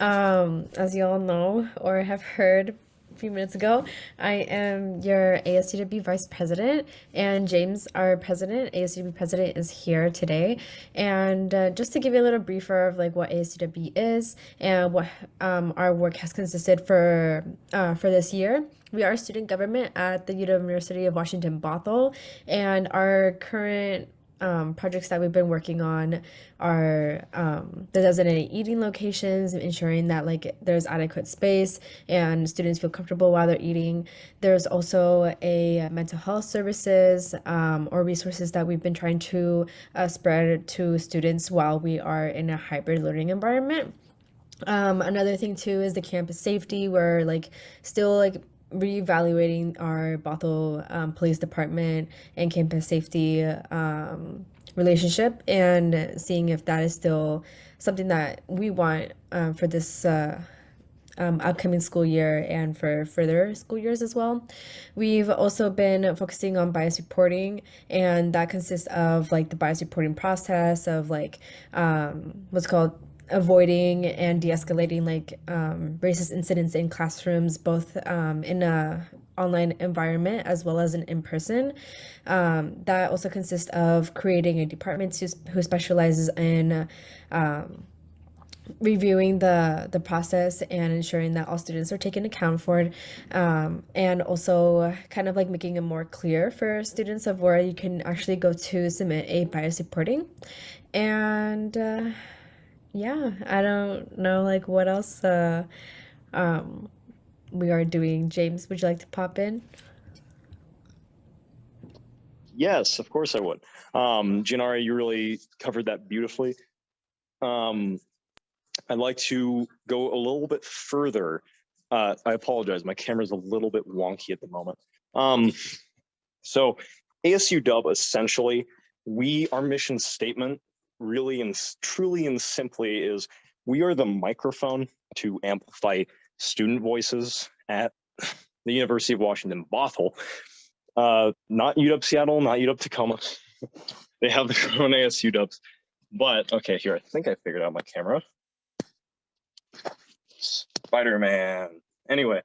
As you all know or have heard a few minutes ago, I am your ASUWB Vice President, and James, our President, ASUWB President, is here today. And just to give you a little briefer of like what ASUWB is and what our work has consisted for this year. We are student government at the University of Washington Bothell, and our current projects that we've been working on are the designated eating locations, ensuring that like there's adequate space and students feel comfortable while they're eating. There's also a mental health services or resources that we've been trying to spread to students while we are in a hybrid learning environment. Another thing too is the campus safety. We're like still like reevaluating our Bothell Police Department and campus safety relationship and seeing if that is still something that we want for this upcoming school year and for further school years as well. We've also been focusing on bias reporting, and that consists of like the bias reporting process of like what's called avoiding and de-escalating like racist incidents in classrooms, both in a online environment as well as an in-person. That also consists of creating a department who specializes in reviewing the process and ensuring that all students are taken account for, and also kind of like making it more clear for students of where you can actually go to submit a bias reporting. And yeah, I don't know like what else um, we are doing. James, would you like to pop in? Yes, of course I would. Janara, you really covered that beautifully. I'd like to go a little bit further. I apologize, my camera's a little bit wonky at the moment. So ASUWB, essentially, our mission statement really and truly and simply is we are the microphone to amplify student voices at the University of Washington Bothell. Not UW Seattle, not UW Tacoma. They have their own ASUWBs. But okay, here, I think I figured out my camera. Spider-Man. Anyway.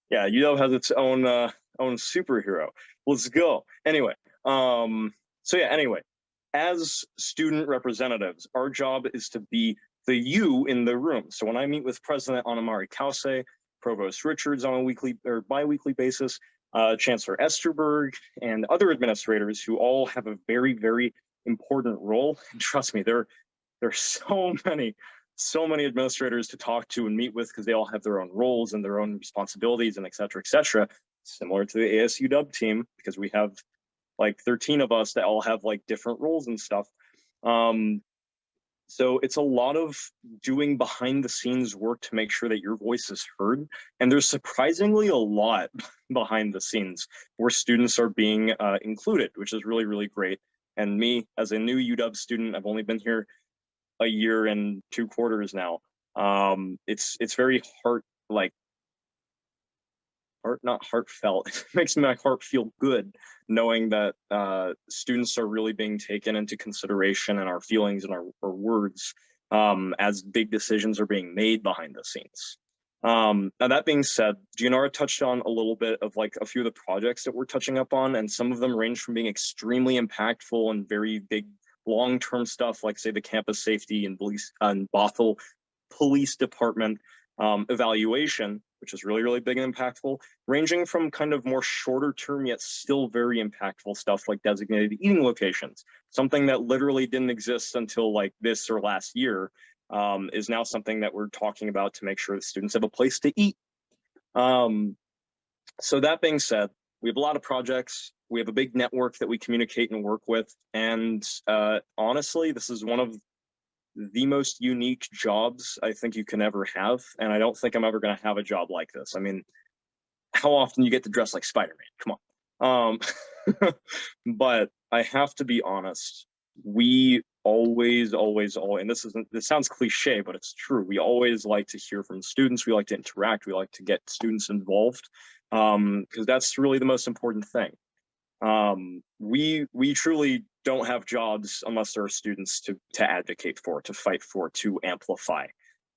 Yeah, UW has its own superhero. Let's go. Anyway, anyway, as student representatives, our job is to be the you in the room. So when I meet with President Anamari Kause, Provost Richards on a weekly or bi-weekly basis, Chancellor Esterberg, and other administrators who all have a very, very important role. And trust me, there are so many administrators to talk to and meet with because they all have their own roles and their own responsibilities and et cetera, similar to the ASUWB team, because we have like 13 of us that all have like different roles and stuff. So it's a lot of doing behind the scenes work to make sure that your voice is heard. And there's surprisingly a lot behind the scenes where students are being included, which is really, really great. And me, as a new UW student, I've only been here a year and 2 quarters now. It's very not heartfelt. It makes my heart feel good knowing that students are really being taken into consideration and our feelings and our words as big decisions are being made behind the scenes. Now that being said, Gianara touched on a little bit of like a few of the projects that we're touching up on, and some of them range from being extremely impactful and very big long-term stuff, like say the campus safety and police and Bothell Police Department evaluation, which is really, really big and impactful, ranging from kind of more shorter term yet still very impactful stuff like designated eating locations, something that literally didn't exist until like this or last year, is now something that we're talking about to make sure the students have a place to eat. So that being said, we have a lot of projects. We have a big network that we communicate and work with. And honestly, this is one of the most unique jobs I think you can ever have. And I don't think I'm ever going to have a job like this. I mean, how often you get to dress like Spider-Man? Come on. But I have to be honest. We always, and this sounds cliche, but it's true. We always like to hear from students. We like to interact. We like to get students involved because that's really the most important thing. We truly don't have jobs unless there are students to advocate for, to fight for, to amplify.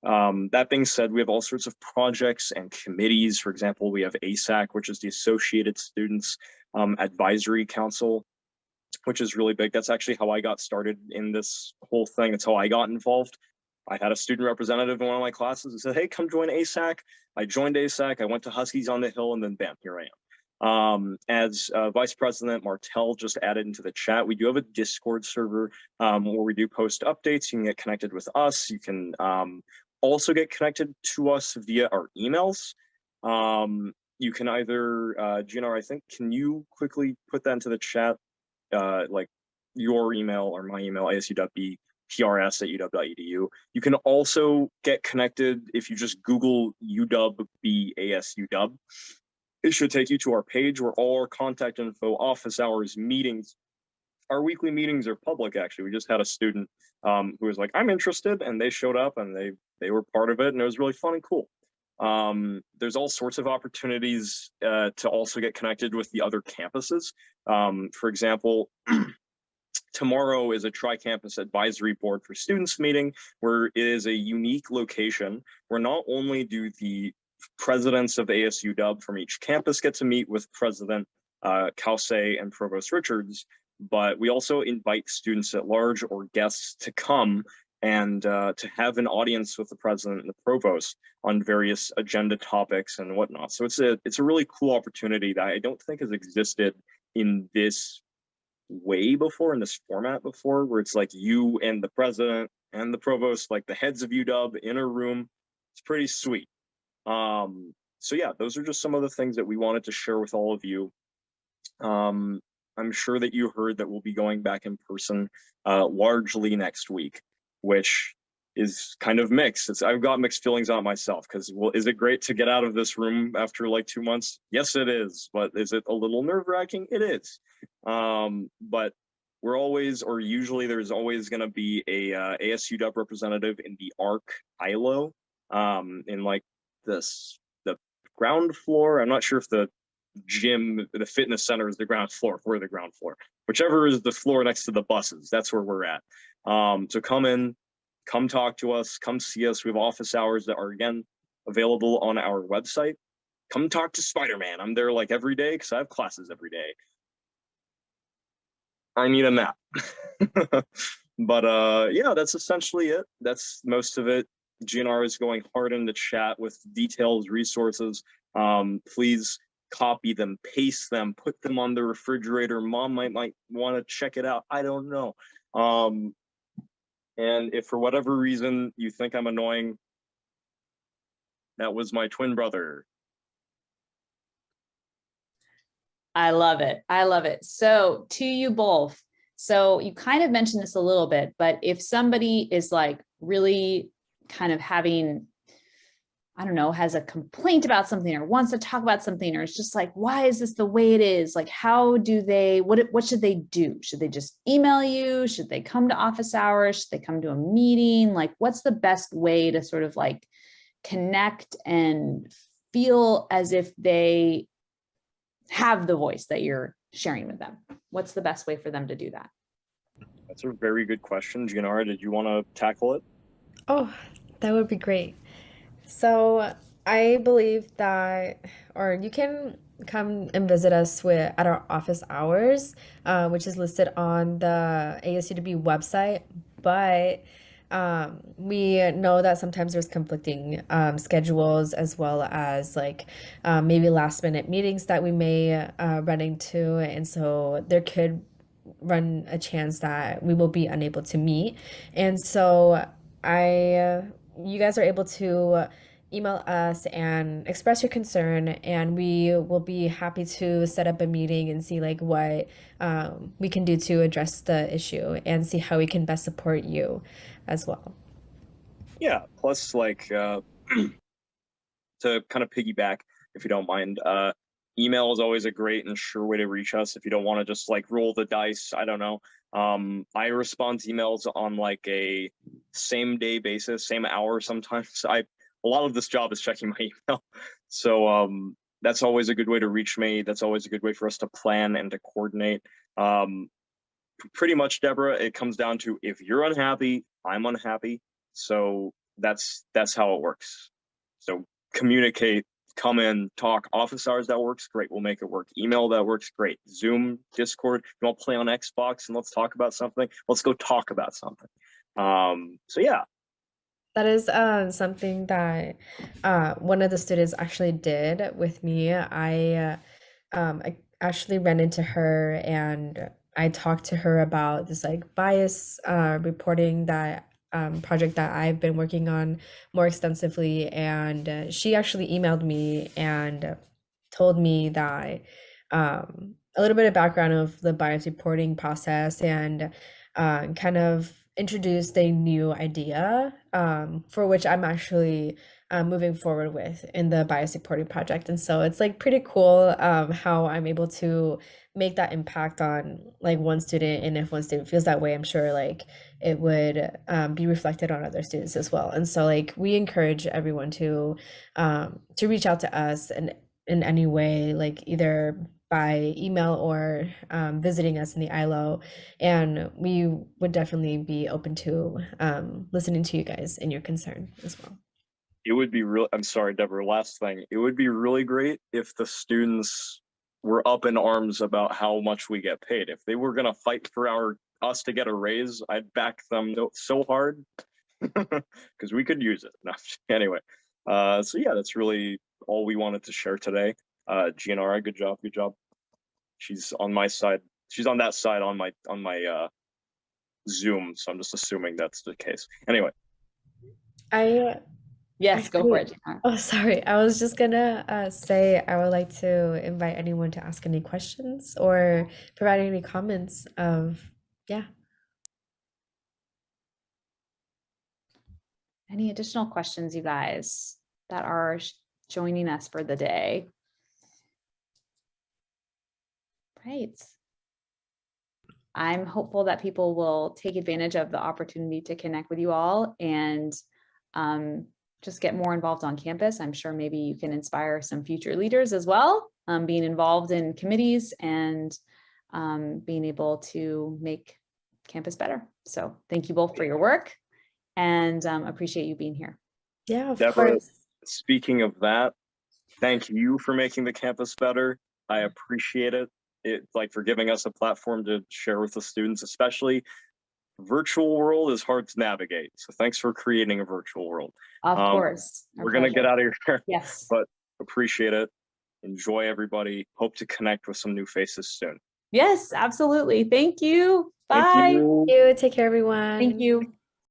That being said, we have all sorts of projects and committees. For example, we have ASAC, which is the Associated Students Advisory Council, which is really big. That's actually how I got started in this whole thing. That's how I got involved. I had a student representative in one of my classes who said, hey, come join ASAC. I joined ASAC. I went to Huskies on the Hill, and then bam, here I am. As Vice President Martell just added into the chat, we do have a Discord server where we do post updates. You can get connected with us. You can also get connected to us via our emails. You can either, GNR, I think, can you quickly put that into the chat? Like your email or my email, ASUWB, prs@uw.edu. You can also get connected if you just Google UW ASUW. It should take you to our page where all our contact info, office hours, meetings, our weekly meetings are public. Actually, we just had a student who was like, I'm interested, and they showed up and they were part of it, and it was really fun and cool. There's all sorts of opportunities to also get connected with the other campuses. For example, tomorrow is a tri-campus advisory board for students meeting, where it is a unique location where not only do the presidents of ASUW from each campus get to meet with President Kause and Provost Richards, but we also invite students at large or guests to come and to have an audience with the president and the provost on various agenda topics and whatnot. So it's a really cool opportunity that I don't think has existed in this way before, in this format before, where it's like you and the president and the provost, like the heads of UW in a room. It's pretty sweet. So yeah, those are just some of the things that we wanted to share with all of you. I'm sure that you heard that we'll be going back in person largely next week, which is kind of mixed. I've got mixed feelings on it myself, because, well, is it great to get out of this room after like 2 months? Yes, it is. But is it a little nerve-wracking? It is. But we're always, or usually there's always going to be a ASUW representative in the ARC ILO, in like the ground floor. I'm not sure if the gym, the fitness center is the ground floor. We're the ground floor. Whichever is the floor next to the buses, that's where we're at. So come in, come talk to us, come see us. We have office hours that are, again, available on our website. Come talk to Spider-Man. I'm there like every day because I have classes every day. I need a nap. But yeah, that's essentially it. That's most of it. GNR is going hard in the chat with details, resources. Please copy them, paste them, put them on the refrigerator. Mom might want to check it out. I don't know. And if for whatever reason you think I'm annoying, that was my twin brother. I love it. I love it. So to you both, so you kind of mentioned this a little bit, but if somebody is like really kind of having, I don't know, has a complaint about something or wants to talk about something, or it's just like, why is this the way it is? Like, how do they, what should they do? Should they just email you? Should they come to office hours? Should they come to a meeting? Like, what's the best way to sort of like connect and feel as if they have the voice that you're sharing with them? What's the best way for them to do that? That's a very good question. Gianara, did you want to tackle it? Oh, that would be great. So I believe that, or you can come and visit us at our office hours, which is listed on the ASUWB website. But we know that sometimes there's conflicting schedules, as well as like maybe last minute meetings that we may run into. And so there could run a chance that we will be unable to meet. And so you guys are able to email us and express your concern, and we will be happy to set up a meeting and see like what we can do to address the issue and see how we can best support you as well. Yeah, plus like to kind of piggyback, if you don't mind, email is always a great and sure way to reach us if you don't want to just like roll the dice. I don't know. I respond to emails on like a same day basis, same hour sometimes. A lot of this job is checking my email. So that's always a good way to reach me. That's always a good way for us to plan and to coordinate. pretty much, Deborah, it comes down to if you're unhappy, I'm unhappy. So that's how it works. So communicate, come in, talk. Office hours, that works, great, we'll make it work. Email, that works, great. Zoom, Discord, you want to play on Xbox and let's talk about something, let's go talk about something. So yeah. That is something that one of the students actually did with me. I actually ran into her and I talked to her about this like bias reporting that project that I've been working on more extensively. And she actually emailed me and told me that a little bit of background of the bias reporting process and kind of introduced a new idea for which I'm actually moving forward with in the bias reporting project. And so it's like pretty cool how I'm able to make that impact on like one student. And if one student feels that way, I'm sure like it would be reflected on other students as well. And so like we encourage everyone to reach out to us and in any way, like either by email or visiting us in the ILO. And we would definitely be open to listening to you guys and your concern as well. It would be real. I'm sorry, Deborah. Last thing, it would be really great if the students were up in arms about how much we get paid. If they were gonna fight for us to get a raise, I'd back them so hard because we could use it. No, anyway, so yeah, that's really all we wanted to share today. GNRI, good job, good job. She's on my side. She's on that side on my Zoom, so I'm just assuming that's the case. Anyway. Yes, go for it. Oh, sorry. I was just gonna say I would like to invite anyone to ask any questions or provide any comments of, yeah. Any additional questions, you guys, that are joining us for the day? Right. I'm hopeful that people will take advantage of the opportunity to connect with you all and just get more involved on campus. I'm sure maybe you can inspire some future leaders as well, being involved in committees and being able to make campus better. So thank you both for your work and appreciate you being here. Yeah, of Deborah, course. speaking of that, thank you for making the campus better. I appreciate it. Like for giving us a platform to share with the students, especially virtual world is hard to navigate. So thanks for creating a virtual world. Of course. We're going to get out of here. Yes. But appreciate it. Enjoy, everybody. Hope to connect with some new faces soon. Yes, absolutely. Thank you. Bye. Thank you. Thank you. Take care, everyone. Thank you.